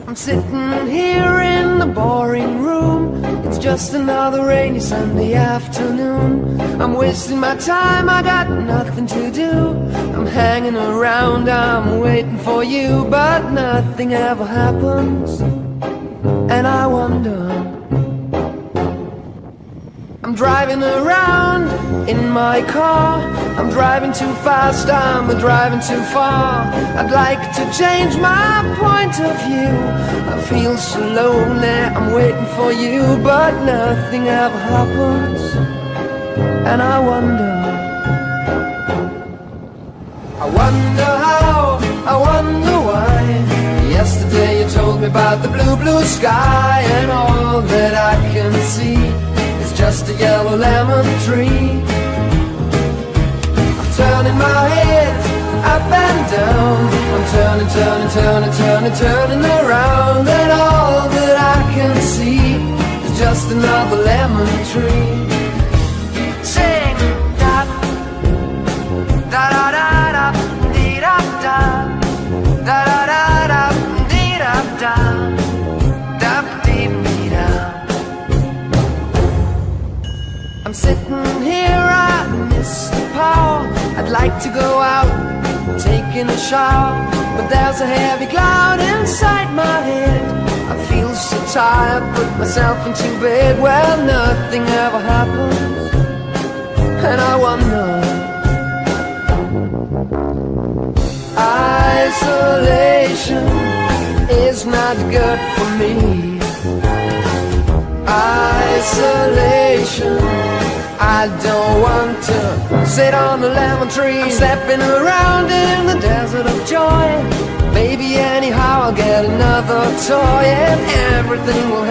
I'm sitting here in the boring room. It's just another rainy Sunday afternoon. I'm wasting my time, I got nothing to do. I'm hanging around, I'm waiting for you, but nothing ever happens. And I wonder, I'm driving around in my car. I'm driving too fast, I'm driving too far. I'd like to change my point of view. I feel so lonely, I'm waiting for you, but nothing ever happens. And I wonder how, I wonder why. Yesterday you told me about the blue, blue sky, and all that I can see is just a yellow lemon tree. Turning my head up and down, I'm turning, turning, turning, turning, turning around, and all that I can see is just another lemon tree. Sing da da da da da dee da da da da da da dee da da da dee dee da. I'm sitting here, I miss the power. I'd like to go out, taking a shower, but there's a heavy cloud inside my head. I feel so tired, put myself into bed where nothing ever happens. And I wonder, isolation is not good for me. Isolation, I don't want to sit on a lemon tree. I'm stepping around in the desert of joy. Maybe anyhow I'll get another toy, and everything will